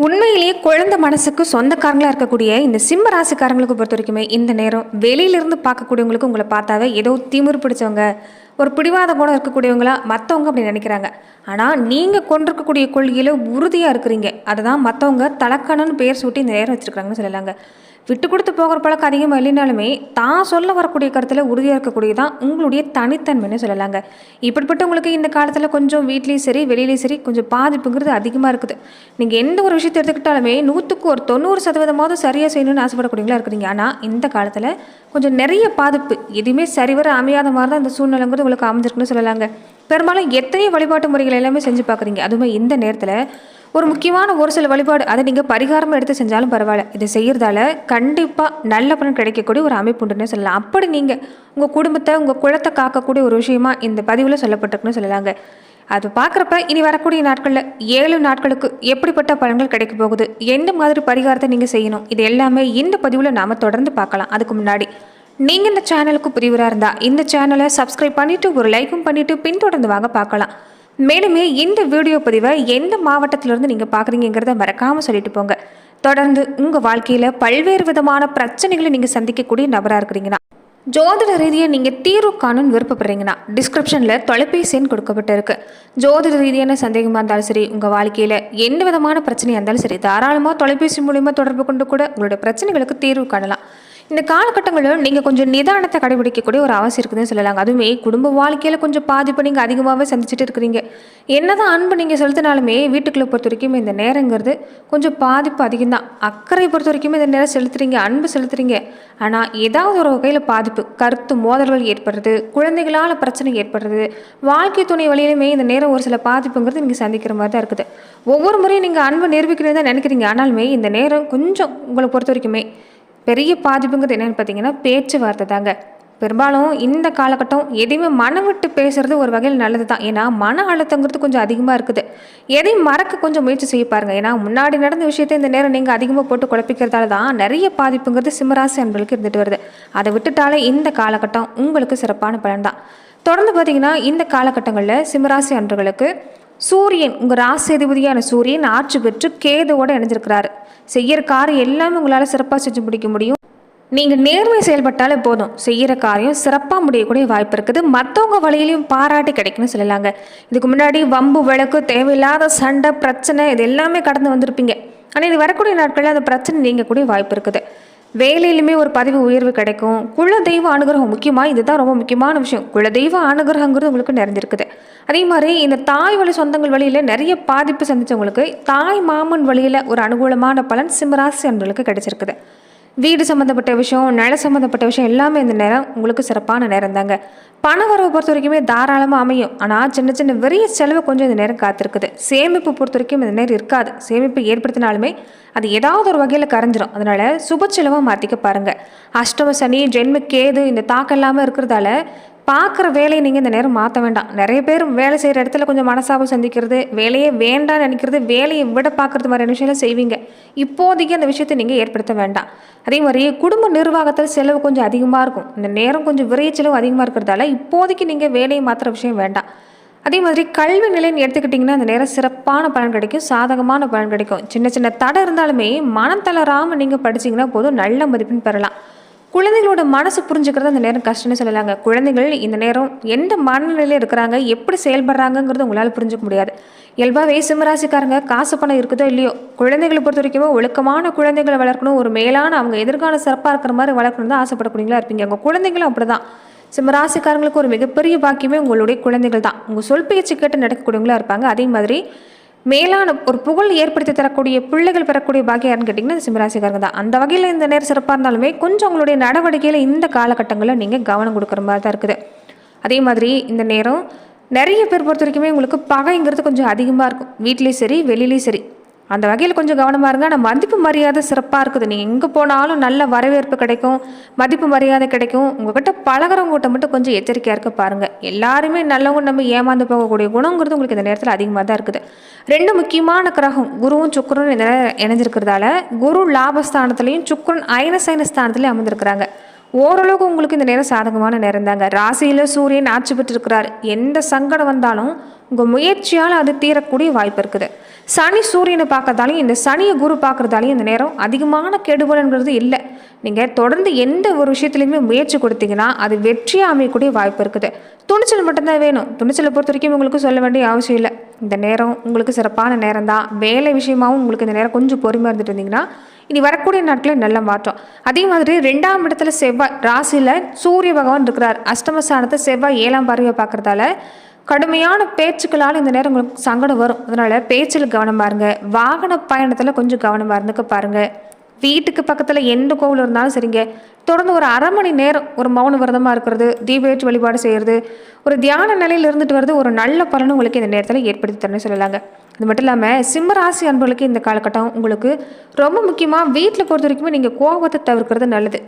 உண்மையிலேயே குழந்தை மனசுக்கு சொந்தக்காரங்களா இருக்கக்கூடிய இந்த சிம்ம ராசிக்காரங்களுக்கு பொறுத்த வரைக்குமே இந்த நேரம் வெளியிலிருந்து பார்க்கக்கூடியவங்களுக்கு உங்களை பார்த்தாவே ஏதோ திமிரு பிடிச்சவங்க, ஒரு பிடிவாத குணம் இருக்கக்கூடியவங்களா மற்றவங்க அப்படி நினைக்கிறாங்க. ஆனால் நீங்கள் கொண்டிருக்கக்கூடிய கொள்கையில் உறுதியாக இருக்கிறீங்க. அதுதான் மற்றவங்க தலக்கணன்னு பேர் சூட்டி இந்த நேரம் வச்சுருக்காங்கன்னு சொல்லலாங்க. விட்டு கொடுத்து போகிற பழக்கம் அதிகமாக இல்லைனாலுமே தான் சொல்ல வரக்கூடிய கருத்தில் உறுதியாக இருக்கக்கூடியதான் உங்களுடைய தனித்தன்மைன்னு சொல்லலாங்க. இப்படிப்பட்டவங்களுக்கு இந்த காலத்தில் கொஞ்சம் வீட்லேயும் சரி வெளியிலையும் சரி கொஞ்சம் பாதிப்புங்கிறது அதிகமாக இருக்குது. நீங்கள் எந்த ஒரு விஷயத்தை எடுத்துக்கிட்டாலுமே 100க்கு ஒரு 90% சரியாக செய்யணும்னு ஆசைப்படக்கூடியவங்களா இருக்கிறீங்க. ஆனால் இந்த காலத்தில் கொஞ்சம் நிறைய பாதிப்பு எதுவுமே சரிவர அமையாத மாதிரி தான் இந்த சூழ்நிலைங்கிறது உங்களுக்கு அமைஞ்சிருக்குன்னு சொல்லலாங்க. பெரும்பாலும் எத்தனையோ வழிபாட்டு முறைகள் எல்லாமே செஞ்சு பார்க்குறீங்க. அதுவுமே இந்த நேரத்தில் ஒரு முக்கியமான ஒரு சில வழிபாடு அதை நீங்கள் பரிகாரமாக எடுத்து செஞ்சாலும் பரவாயில்ல. இதை செய்கிறதால கண்டிப்பாக நல்ல பலன் கிடைக்கக்கூடிய ஒரு அமைப்பு உண்டுன்னே சொல்லலாம். அப்படி நீங்கள் உங்கள் குடும்பத்தை உங்கள் குலத்தை காக்கக்கூடிய ஒரு விஷயமா இந்த பதிவில் சொல்லப்பட்டிருக்குன்னு சொல்லலாங்க. அது பார்க்குறப்ப இனி வரக்கூடிய நாட்களில் 7 நாட்களுக்கு எப்படிப்பட்ட பலன்கள் கிடைக்க போகுது, எந்த மாதிரி பரிகாரத்தை நீங்கள் செய்யணும், இது எல்லாமே இந்த பதிவில் நாம் தொடர்ந்து பார்க்கலாம். அதுக்கு முன்னாடி நீங்கள் இந்த சேனலுக்கு புதியவராக இருந்தால் இந்த சேனலை சப்ஸ்கிரைப் பண்ணிவிட்டு ஒரு லைக்கும் பண்ணிவிட்டு பின்தொடர்ந்து வாங்க பார்க்கலாம். மேலுமே இந்த வீடியோ பதிவை எந்த மாவட்டத்திலிருந்து நீங்கள் பார்க்குறீங்கிறத மறக்காமல் சொல்லிட்டு போங்க. தொடர்ந்து உங்கள் வாழ்க்கையில் பல்வேறு விதமான பிரச்சனைகளை நீங்கள் சந்திக்கக்கூடிய நபராக இருக்கிறீங்கன்னா, ஜோதிட ரீதியாக நீங்கள் தீர்வு காணும்னு விருப்பப்படுறீங்கன்னா டிஸ்கிரிப்ஷனில் தொலைபேசி எண் கொடுக்கப்பட்டிருக்கு. ஜோதிட ரீதியான சந்தேகமாக இருந்தாலும் சரி, உங்கள் வாழ்க்கையில் எந்த விதமான பிரச்சனையாக இருந்தாலும் சரி, தாராளமாக தொலைபேசி மூலிமா தொடர்பு கொண்டு கூட உங்களுடைய பிரச்சனைகளுக்கு தீர்வு காணலாம். இந்த காலகட்டங்களில் நீங்கள் கொஞ்சம் நிதானத்தை கடைபிடிக்கக்கூடிய ஒரு அவசியம் இருக்குதுன்னு சொல்லலாங்க. அதுவுமே குடும்ப வாழ்க்கையில் கொஞ்சம் பாதிப்பு நீங்கள் அதிகமாகவே சந்திச்சுட்டு இருக்கிறீங்க. என்னதான் அன்பு நீங்கள் செலுத்தினாலுமே வீட்டுக்குள்ளே பொறுத்த வரைக்கும் இந்த நேரங்கிறது கொஞ்சம் பாதிப்பு அதிகம்தான். அக்கறை பொறுத்த வரைக்கும் இந்த நேரம் செலுத்துறீங்க, அன்பு செலுத்துறீங்க. ஆனால் ஏதாவது ஒரு வகையில் பாதிப்பு, கருத்து மோதல்கள் ஏற்படுறது, குழந்தைகளால் பிரச்சனை ஏற்படுறது, வாழ்க்கை துணை வழியிலுமே இந்த நேரம் ஒரு சில பாதிப்புங்கிறது நீங்கள் சந்திக்கிற மாதிரி தான் இருக்குது. ஒவ்வொரு முறையும் நீங்கள் அன்பு நிரூபிக்கிறது தான் நினைக்கிறீங்க. ஆனாலுமே இந்த நேரம் கொஞ்சம் உங்களை பொறுத்த வரைக்குமே பெரிய பாதிப்புங்கிறது என்னென்னு பார்த்தீங்கன்னா பேச்சுவார்த்தை தாங்க. பெரும்பாலும் இந்த காலகட்டம் எதையுமே மனம் விட்டு பேசுறது ஒரு வகையில் நல்லது தான். ஏன்னா மன அழுத்தங்கிறது கொஞ்சம் அதிகமாக இருக்குது. எதையும் மறக்க கொஞ்சம் முயற்சி செய்ய பாருங்க. ஏன்னா முன்னாடி நடந்த விஷயத்தை இந்த நேரம் நீங்கள் அதிகமாக போட்டு குழப்பிக்கிறதால தான் நிறைய பாதிப்புங்கிறது சிம்மராசி அன்பர்களுக்கு இருந்துட்டு வருது. அதை விட்டுட்டாலே இந்த காலகட்டம் உங்களுக்கு சிறப்பான பலன் தான். தொடர்ந்து பார்த்தீங்கன்னா இந்த காலகட்டங்களில் சிம்மராசி அன்பர்களுக்கு சூரியன், உங்கள் ராசி அதிபதியான சூரியன் ஆட்சி பெற்று கேதுவோடு இணைஞ்சிருக்கிறாரு. செய்கிற காரியம் எல்லாமே உங்களால் சிறப்பாக செஞ்சு முடிக்க முடியும். நீங்கள் நேர்மை செயல்பட்டாலே போதும், செய்கிற காரியம் சிறப்பாக முடியக்கூடிய வாய்ப்பு இருக்குது. மற்றவங்க வழியிலையும் பாராட்டி கிடைக்குன்னு சொல்லலாங்க. இதுக்கு முன்னாடி வம்பு வழக்கு, தேவையில்லாத சண்டை, பிரச்சனை இது எல்லாமே கடந்து வந்திருப்பீங்க. ஆனால் இது வரக்கூடிய நாட்களில் அந்த பிரச்சனை நீங்கக்கூடிய வாய்ப்பு இருக்குது. வேலையிலுமே ஒரு பதவி உயர்வு கிடைக்கும். குலதெய்வ அனுகிரகம், முக்கியமாக இதுதான் ரொம்ப முக்கியமான விஷயம். குலதெய்வ அனுகிரகங்கிறது உங்களுக்கு நிறைஞ்சிருக்குது. அதே மாதிரி இந்த தாய் வழி சொந்தங்கள் வழியில் நிறைய பாதிப்பு சந்தித்தவங்களுக்கு தாய் மாமன் வழியில் ஒரு அனுகூலமான பலன் சிம்மராசி அன்பர்களுக்கு கிடைச்சிருக்குது. வீடு சம்மந்தப்பட்ட விஷயம், நில சம்மந்தப்பட்ட விஷயம் எல்லாமே இந்த நேரம் உங்களுக்கு சிறப்பான நேரம் தாங்க. பண வரவை பொறுத்த வரைக்குமே தாராளமாக அமையும். ஆனால் சின்ன சின்ன வெறிய செலவு கொஞ்சம் இந்த நேரம் காத்திருக்குது. சேமிப்பு பொறுத்த வரைக்கும் இந்த நேரம் இருக்காது. சேமிப்பு ஏற்படுத்தினாலுமே அது ஏதாவது ஒரு வகையில் கரைஞ்சிரும். அதனால் சுப செலவாக மாற்றிக்க பாருங்கள். அஷ்டம சனி, ஜென்ம கேது இந்த தாக்கம் இல்லாமல் இருக்கிறதால பார்க்குற வேலையை நீங்கள் இந்த நேரம் மாற்ற வேண்டாம். நிறைய பேர் வேலை செய்கிற இடத்துல கொஞ்சம் மனசாபம் சந்திக்கிறது, வேலையே வேண்டாம்னு நினைக்கிறது, வேலையை விட பார்க்குறது மாதிரியான விஷயம்லாம் செய்வீங்க. இப்போதைக்கு அந்த விஷயத்தை நீங்கள் ஏற்படுத்த வேண்டாம். அதே மாதிரி குடும்ப நிர்வாகத்தில் செலவு கொஞ்சம் அதிகமாக இருக்கும். இந்த நேரம் கொஞ்சம் விரைய செலவு அதிகமாக இருக்கிறதால இப்போதைக்கு நீங்கள் வேலையை மாற்றுற விஷயம் வேண்டாம். அதே மாதிரி கல்வி நிலைன்னு எடுத்துக்கிட்டிங்கன்னா அந்த நேரம் சிறப்பான பலன் கிடைக்கும், சாதகமான பலன் கிடைக்கும். சின்ன சின்ன தடை இருந்தாலுமே மனம் தளராமல் நீங்கள் படிச்சிங்கன்னா போதும், நல்ல மதிப்பெண் பெறலாம். குழந்தைகளோட மனசு புரிஞ்சுக்கிறது அந்த நேரம் கஷ்டம்னு சொல்லலாங்க. குழந்தைகள் இந்த நேரம் எந்த மனநிலையில் இருக்கிறாங்க, எப்படி செயல்படுறாங்கங்கிறது உங்களால் புரிஞ்சுக்க முடியாது. இயல்பாகவே சிம்மராசிக்காரங்க காசு பணம் இருக்குதோ இல்லையோ, குழந்தைகளை பொறுத்த வரைக்கும் ஒழுக்கமான குழந்தைகளை வளர்க்கணும், ஒரு மேலான அவங்க எதிர்கால சிறப்பாக இருக்கிற மாதிரி வளர்க்கணும் தான் ஆசைப்படக்கூடியங்களா இருப்பீங்க. உங்கள் குழந்தைகளும் அப்படி தான். சிம்மராசிக்காரங்களுக்கு ஒரு மிகப்பெரிய பாக்கியமே உங்களுடைய குழந்தைகள் தான். உங்கள் சொல் பேச்சு கேட்டு நடக்கக்கூடியவங்களா இருப்பாங்க. அதே மாதிரி மேலான ஒரு புகழ் ஏற்படுத்தி தரக்கூடிய பிள்ளைகள் பெறக்கூடிய பாக்கியம் யாருன்னு கேட்டிங்கன்னா சிம்மராசிக்காரங்க தான். அந்த வகையில் இந்த நேரம் சிறப்பாக இருந்தாலுமே கொஞ்சம் உங்களுடைய நடவடிக்கையில் இந்த காலகட்டங்களில் நீங்கள் கவனம் கொடுக்குற மாதிரி தான் இருக்குது. அதே மாதிரி இந்த நேரம் நிறைய பேர் பொறுத்த வரைக்குமே உங்களுக்கு பகைங்கிறது கொஞ்சம் அதிகமாக இருக்கும். வீட்லேயும் சரி வெளியிலையும் சரி. அந்த வகையில் கொஞ்சம் கவனமாக இருங்க. ஆனால் மதிப்பு மரியாதை சிறப்பாக இருக்குது. நீங்கள் எங்கே போனாலும் நல்ல வரவேற்பு கிடைக்கும், மதிப்பு மரியாதை கிடைக்கும். உங்கள்கிட்ட பழகிறவங்ககிட்ட மட்டும் கொஞ்சம் எச்சரிக்கையாக இருக்க பாருங்கள். எல்லாருமே நல்லவங்க நம்ம ஏமாந்து போகக்கூடிய குணங்கிறது உங்களுக்கு இந்த நேரத்தில் அதிகமாக தான் இருக்குது. 2 முக்கியமான கிரகம் குருவும் சுக்கிரனும் இந்த இணைஞ்சிருக்கிறதால குரு லாபஸ்தானத்துலேயும் சுக்கிரன் அயனசைன ஸ்தானத்துலேயும் அமர்ந்திருக்கிறாங்க. ஓரளவுக்கு உங்களுக்கு இந்த நேரம் சாதகமான நேரம் தாங்க. ராசியில் சூரியன் ஆட்சி பெற்றிருக்கிறார். எந்த சங்கடம் வந்தாலும் உங்கள் முயற்சியால் அது தீரக்கூடிய வாய்ப்பு இருக்குது. சனி சூரியனை பார்க்கறதாலையும் இந்த சனியை குரு பார்க்கறதாலையும் இந்த நேரம் அதிகமான கெடுபலன்கிறது இல்லை. நீங்கள் தொடர்ந்து எந்த ஒரு விஷயத்துலையுமே முயற்சி கொடுத்தீங்கன்னா அது வெற்றியாக அமையக்கூடிய வாய்ப்பு இருக்குது. துணிச்சல் மட்டும்தான் வேணும். துணிச்சலை பொறுத்த வரைக்கும் உங்களுக்கு சொல்ல வேண்டிய அவசியம் இல்லை. இந்த நேரம் உங்களுக்கு சிறப்பான நேரம் தான். வேலை விஷயமாகவும் உங்களுக்கு இந்த நேரம் கொஞ்சம் பொறுமையாக இருந்துட்டு இருந்தீங்கன்னா இனி வரக்கூடிய நாட்களில் நல்ல மாற்றம். அதே மாதிரி 2ஆம் இடத்துல செவ்வாய் ராசியில் சூரிய பகவான் இருக்கிறார். அஷ்டமஸ்தானத்தை செவ்வாய் 7ஆம் பார்வையை பார்க்கறதால கடுமையான பேச்சுக்களால் இந்த நேரம் உங்களுக்கு சங்கடம் வரும். அதனால் பேச்சில் கவனமாக இருங்க. வாகன பயணத்தில் கொஞ்சம் கவனமாக இருந்துக்க பாருங்கள். வீட்டுக்கு பக்கத்தில் எந்த கோவில் இருந்தாலும் சரிங்க, தொடர்ந்து ஒரு அரை மணி நேரம் ஒரு மௌன விரதமாக இருக்கிறது, தீபேற்று வழிபாடு செய்கிறது, ஒரு தியான நிலையில் இருந்துட்டு வருது ஒரு நல்ல பலனும் உங்களுக்கு இந்த நேரத்தில் ஏற்படுத்தி தரணும்னு சொல்லலாங்க. அது மட்டும் இல்லாமல் சிம்மராசி அன்பர்களுக்கு இந்த காலகட்டம் உங்களுக்கு ரொம்ப முக்கியமாக வீட்டில் பொறுத்த வரைக்குமே நீங்கள் கோபத்தை தவிர்க்கிறது நல்லது.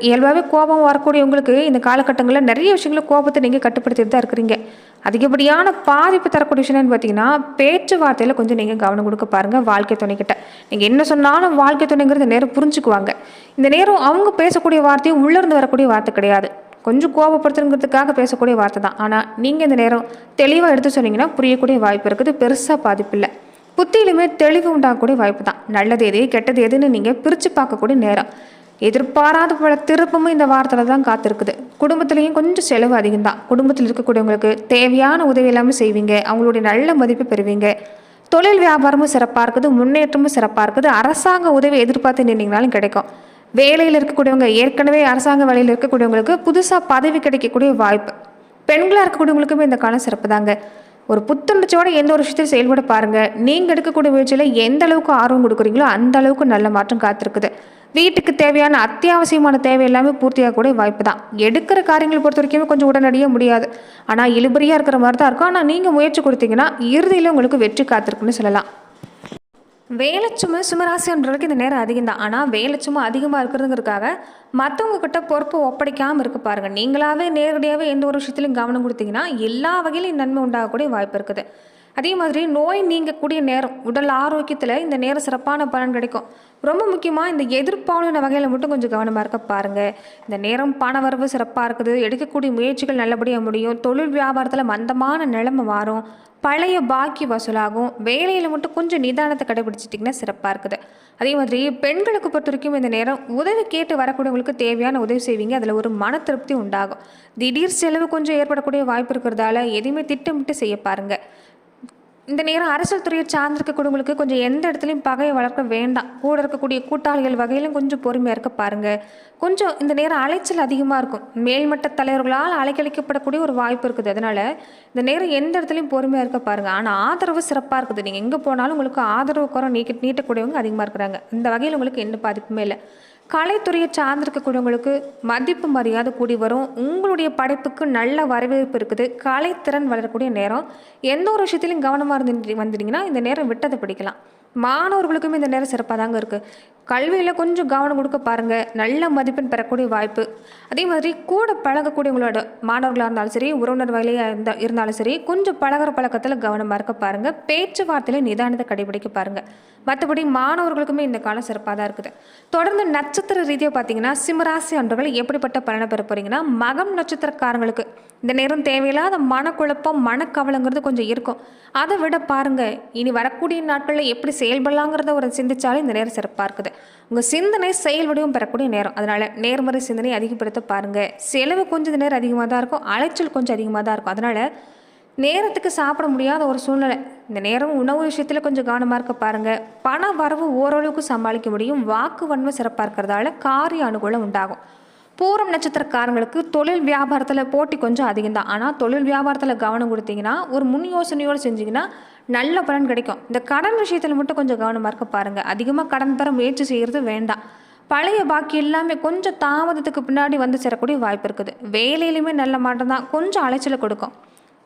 இயல்பாகவே கோபம் வரக்கூடிய உங்களுக்கு இந்த காலகட்டங்களில் நிறைய விஷயங்கள கோபத்தை நீங்கள் கட்டுப்படுத்திட்டு தான் இருக்கிறீங்க. அதிகப்படியான பாதிப்பு தரக்கூடிய விஷயம்னு பார்த்தீங்கன்னா பேச்சுவார்த்தையில் கொஞ்சம் நீங்கள் கவனம் கொடுக்க பாருங்கள். வாழ்க்கை துணைக்கிட்ட நீங்கள் என்ன சொன்னாலும் வாழ்க்கை துணைங்கிறது நேரம் புரிஞ்சுக்குவாங்க. இந்த நேரம் அவங்க பேசக்கூடிய வார்த்தையும் உள்ளிருந்து வரக்கூடிய வார்த்தை கிடையாது, கொஞ்சம் கோபப்படுத்துங்கிறதுக்காக பேசக்கூடிய வார்த்தை தான். ஆனால் நீங்கள் இந்த நேரம் தெளிவாக எடுத்து சொன்னீங்கன்னா புரியக்கூடிய வாய்ப்பு இருக்குது. பெருசாக பாதிப்பு இல்லை. புத்தியிலுமே தெளிவு உண்டாகக்கூடிய வாய்ப்பு தான். நல்லது எது கெட்டது எதுன்னு நீங்கள் பிரித்து பார்க்கக்கூடிய நேரம். எதிர்பாராத பல திருப்பமும் இந்த வாரத்தில் தான் காத்திருக்குது. குடும்பத்துலேயும் கொஞ்சம் செலவு அதிகம் தான். குடும்பத்தில் இருக்கக்கூடியவங்களுக்கு தேவையான உதவி எல்லாமே செய்வீங்க. அவங்களுடைய நல்ல மதிப்பு பெறுவீங்க. தொழில் வியாபாரமும் சிறப்பாக இருக்குது. முன்னேற்றமும் சிறப்பாக இருக்குது. அரசாங்க உதவி எதிர்பார்த்து நின்னீங்கனாலும் கிடைக்கும். வேலையில் இருக்கக்கூடியவங்க ஏற்கனவே அரசாங்க வேலையில் இருக்கக்கூடியவங்களுக்கு புதுசாக பதவி கிடைக்கக்கூடிய வாய்ப்பு. பெண்களாக இருக்கக்கூடியவங்களுக்குமே இந்த காலம் சிறப்பு தாங்க. ஒரு புத்துணர்ச்சியோட எந்த ஒரு விஷயத்தையும் செயல்பட பாருங்கள். நீங்கள் எடுக்கக்கூடிய முயற்சியில் எந்த அளவுக்கு ஆர்வம் கொடுக்குறீங்களோ அந்த அளவுக்கு நல்ல மாற்றம் காத்திருக்குது. வீட்டுக்கு தேவையான அத்தியாவசியமான தேவை எல்லாமே பூர்த்தியாகக்கூடிய வாய்ப்பு தான். எடுக்கிற காரியங்களை பொறுத்த வரைக்குமே கொஞ்சம் உடனடியாக முடியாது, ஆனால் இழுபறியாக இருக்கிற மாதிரி தான் இருக்கும். ஆனால் நீங்கள் முயற்சி கொடுத்தீங்கன்னா இறுதியில் உங்களுக்கு வெற்றி காத்திருக்குன்னு சொல்லலாம். வேலைச்சுமை சிம்மராசி அன்றவர்களுக்கு இந்த நேரம் அதிகம் தான். ஆனால் வேலைச்சுமை அதிகமாக இருக்கிறதுங்கிறதுக்காக மற்றவங்க கிட்ட பொறுப்பை ஒப்படைக்காமல் இருக்க பாருங்கள். நீங்களாவே நேரடியாகவே எந்த ஒரு விஷயத்திலையும் கவனம் கொடுத்தீங்கன்னா எல்லா வகையிலும் நன்மை உண்டாகக்கூடிய வாய்ப்பு இருக்குது. அதே மாதிரி நோய் நீங்கக்கூடிய நேரம், உடல் ஆரோக்கியத்தில் இந்த நேரம் சிறப்பான பலன் கிடைக்கும். ரொம்ப முக்கியமாக இந்த எதிர்பாலின வகையில் மட்டும் கொஞ்சம் கவனமாக இருக்க பாருங்கள். இந்த நேரம் பண வரவு சிறப்பாக இருக்குது. எடுக்கக்கூடிய முயற்சிகள் நல்லபடியாக முடியும். தொழில் வியாபாரத்தில் மந்தமான நிலைமை மாறும். பழைய பாக்கி வசூலாகும். வேலையில் மட்டும் கொஞ்சம் நிதானத்தை கடைபிடிச்சிட்டிங்கன்னா சிறப்பாக இருக்குது. அதே மாதிரி பெண்களுக்கு பொறுத்த வரைக்கும் இந்த நேரம் உதவி கேட்டு வரக்கூடியவங்களுக்கு தேவையான உதவி செய்வீங்க. அதில் ஒரு மன திருப்தி உண்டாகும். திடீர் செலவு கொஞ்சம் ஏற்படக்கூடிய வாய்ப்பு இருக்கிறதால எதையுமே திட்டமிட்டு செய்ய பாருங்கள். இந்த நேரம் அரசியல் துறையை சார்ந்திருக்கக்கூடியவங்களுக்கு கொஞ்சம் எந்த இடத்துலையும் பகையை வளர்க்க வேண்டாம். கூட இருக்கக்கூடிய கூட்டாளிகள் வகையிலும் கொஞ்சம் பொறுமையாக இருக்க பாருங்கள். கொஞ்சம் இந்த நேரம் அலைச்சல் அதிகமாக இருக்கும். மேல்மட்ட தலைவர்களால் அலைக்கழிக்கப்படக்கூடிய ஒரு வாய்ப்பு இருக்குது. அதனால் இந்த நேரம் எந்த இடத்துலையும் பொறுமையாக இருக்க பாருங்கள். ஆனால் ஆதரவு சிறப்பாக இருக்குது. நீங்கள் எங்கே போனாலும் உங்களுக்கு ஆதரவு குறை நீட்டக்கூடியவங்க அதிகமாக இருக்கிறாங்க. இந்த வகையில் உங்களுக்கு எந்த பாதிப்புமே இல்லை. கலைத்துறையை சார்ந்திருக்கக்கூடியவங்களுக்கு மதிப்பு மரியாதை கூடி வரும். உங்களுடைய படைப்புக்கு நல்ல வரவேற்பு இருக்குது. கலைத்திறன் வளரக்கூடிய நேரம். எந்த ஒரு விஷயத்திலையும் கவனமாக வந்துட்டீங்கன்னா இந்த நேரம் விட்டதை பிடிக்கலாம். மாணவர்களுக்குமே இந்த நேரம் சிறப்பாக தாங்க இருக்குது. கல்வியில் கொஞ்சம் கவனம் கொடுக்க பாருங்கள். நல்ல மதிப்பெண் பெறக்கூடிய வாய்ப்பு. அதே மாதிரி கூட பழகக்கூடியவங்களோட மாணவர்களாக இருந்தாலும் சரி, உறவினர் வகையாக இருந்தாலும் சரி, கொஞ்சம் பழகிற பழக்கத்தில் கவனமாக இருக்க பாருங்கள். பேச்சுவார்த்தையில் நிதானத்தை கடைபிடிக்க பாருங்கள். மற்றபடி மாணவர்களுக்குமே இந்த காலம் சிறப்பாக தான் இருக்குது. தொடர்ந்து நட்சத்திர ரீதியாக பார்த்தீங்கன்னா சிம்மராசி அன்பர்கள் எப்படிப்பட்ட பலனை பெற போகிறீங்கன்னா, மகம் நட்சத்திரக்காரங்களுக்கு இந்த நேரம் தேவையில்லாத மனக்குழப்பம் மனக்கவலைங்கிறது கொஞ்சம் இருக்கும். அதை விட பாருங்கள், இனி வரக்கூடிய நாட்களில் எப்படி செயல்படலாங்கிறத ஒரு சிந்திச்சாலும் இந்த நேரம் சிறப்பாக இருக்குது. உங்கள் சிந்தனை செயல் வடிவம் பெறக்கூடிய நேரம். அதனால் நேர்மறை சிந்தனை அதிகப்படுத்த பாருங்கள். செலவு கொஞ்சம் நேரம் அதிகமாக தான் இருக்கும். அலைச்சல் கொஞ்சம் அதிகமாக தான் இருக்கும். அதனால் நேரத்துக்கு சாப்பிட முடியாத ஒரு சூழ்நிலை. இந்த நேரம் உணவு விஷயத்தில் கொஞ்சம் கவனமாக இருக்க பாருங்கள். பண வரவு ஓரளவுக்கு சமாளிக்க முடியும். வாக்கு வன்மை சிறப்பாக இருக்கிறதால காரிய அனுகூலம் உண்டாகும். பூரம் நட்சத்திரக்காரங்களுக்கு தொழில் வியாபாரத்தில் போட்டி கொஞ்சம் அதிகம் தான். ஆனால் தொழில் வியாபாரத்தில் கவனம் கொடுத்தீங்கன்னா ஒரு முன் யோசனையோடு செஞ்சிங்கன்னா நல்ல பலன் கிடைக்கும். இந்த கடன் விஷயத்தில் மட்டும் கொஞ்சம் கவனமாக இருக்க பாருங்கள். அதிகமாக கடன் பெற முயற்சி செய்கிறது வேண்டாம். பழைய பாக்கி எல்லாமே கொஞ்சம் தாமதத்துக்கு பின்னாடி வந்து சேரக்கூடிய வாய்ப்பு இருக்குது. வேலையிலுமே நல்ல மாற்றம் தான். கொஞ்சம் அலைச்சலை கொடுக்கும்.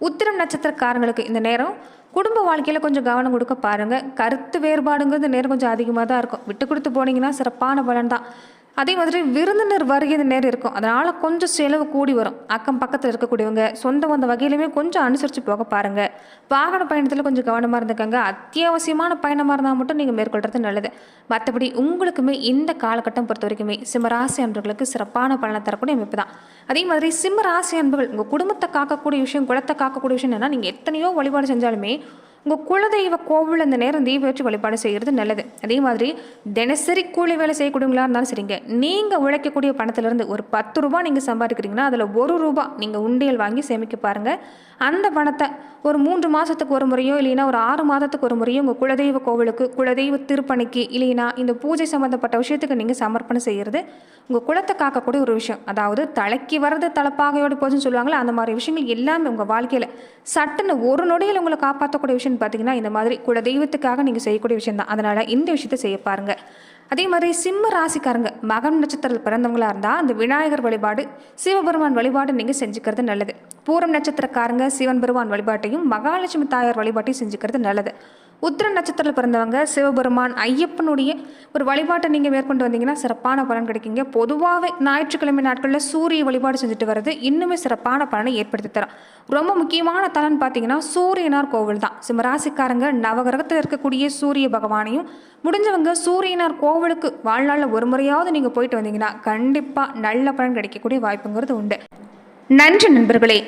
உத்திரம் நட்சத்திரக்காரங்களுக்கு இந்த நேரம் குடும்ப வாழ்க்கையில் கொஞ்சம் கவனம் கொடுக்க பாருங்கள். கருத்து வேறுபாடுங்கிறது நேரம் கொஞ்சம் அதிகமாக தான் இருக்கும். விட்டு கொடுத்து போனீங்கன்னா சிறப்பான பலன் தான். அதே மாதிரி விருந்தினர் வருகை நேரம் இருக்கும். அதனால் கொஞ்சம் செலவு கூடி வரும். அக்கம் பக்கத்தில் இருக்கக்கூடியவங்க சொந்த வந்த வகையிலுமே கொஞ்சம் அனுசரித்து போக பாருங்கள். வாகன பயணத்தில் கொஞ்சம் கவனமாக இருந்துக்கங்க. அத்தியாவசியமான பயணமாக இருந்தால் மட்டும் நீங்கள் மேற்கொள்கிறது நல்லது. மற்றபடி உங்களுக்குமே இந்த காலகட்டம் பொறுத்த வரைக்குமே சிம்மராசி அன்பர்களுக்கு சிறப்பான பலனை தரக்கூடிய அமைப்பு தான். அதே மாதிரி சிம்மராசி அன்பர்கள் உங்கள் குடும்பத்தை காக்கக்கூடிய விஷயம், குலத்தை காக்கக்கூடிய விஷயம் என்னென்னா, நீங்கள் எத்தனையோ வழிபாடு செஞ்சாலுமே உங்கள் குலதெய்வ கோவில் இந்த நேரம் தீபம் வச்சு வழிபாடு செய்கிறது நல்லது. அதே மாதிரி தினசரி கூலி வேலை செய்யக்கூடியவங்களா இருந்தாலும் சரிங்க, நீங்கள் உழைக்கக்கூடிய பணத்திலிருந்து ஒரு 10 ரூபா நீங்கள் சம்பாதிக்கிறீங்கன்னா அதில் 1 ரூபா நீங்கள் உண்டியல் வாங்கி சேமிக்க பாருங்கள். அந்த பணத்தை ஒரு 3 மாதத்துக்கு ஒரு முறையோ இல்லைன்னா ஒரு 6 மாதத்துக்கு ஒரு முறையோ உங்கள் குலதெய்வ கோவிலுக்கு, குலதெய்வ திருப்பணிக்கு, இல்லைன்னா இந்த பூஜை சம்மந்தப்பட்ட விஷயத்துக்கு நீங்கள் சமர்ப்பணம் செய்கிறது உங்கள் குலத்தை காக்கக்கூடிய ஒரு விஷயம். அதாவது தலைக்கு வர்றது தலைப்பாகையோடு போச்சுன்னு சொல்லுவாங்களே, அந்த மாதிரி விஷயங்கள் எல்லாமே உங்கள் வாழ்க்கையில் சட்டுன்னு ஒரு நொடியில் உங்களை காப்பாற்றக்கூடிய விஷயம் பார்த்தீங்கன்னா இந்த மாதிரி குலதெய்வத்துக்காக நீங்கள் செய்யக்கூடிய விஷயம் தான். அதனால் இந்த விஷயத்தை செய்ய பாருங்கள். அதே மாதிரி சிம்ம ராசிக்காரங்க மகம் நட்சத்திரத்தில் பிறந்தவங்களா இருந்தால் அந்த விநாயகர் வழிபாடு, சிவபெருமான் வழிபாடு நீங்கள் செஞ்சுக்கிறது நல்லது. பூரம் நட்சத்திரக்காரங்க சிவன் பெருமான் வழிபாட்டையும் மகாலட்சுமி தாயார் வழிபாட்டையும் செஞ்சுக்கிறது நல்லது. உத்திர நட்சத்திரத்தில் பிறந்தவங்க சிவபெருமான் ஐயப்பனுடைய ஒரு வழிபாட்டை நீங்கள் மேற்கொண்டு வந்தீங்கன்னா சிறப்பான பலன் கிடைக்குங்க. பொதுவாகவே ஞாயிற்றுக்கிழமை நாட்களில் சூரிய வழிபாடு செஞ்சுட்டு வர்றது இன்னுமே சிறப்பான பலனை ஏற்படுத்தி தரும். ரொம்ப முக்கியமான தலன்னு பார்த்தீங்கன்னா சூரியனார் கோவில் தான். சிம்மராசிக்காரங்க நவகிரகத்தில் இருக்கக்கூடிய சூரிய பகவானையும் முடிஞ்சவங்க சூரியனார் கோவிலுக்கு வாழ்நாளில் ஒரு முறையாவது நீங்கள் போயிட்டு வந்தீங்கன்னா கண்டிப்பாக நல்ல பலன் கிடைக்கக்கூடிய வாய்ப்புங்கிறது உண்டு. நன்றி நண்பர்களே.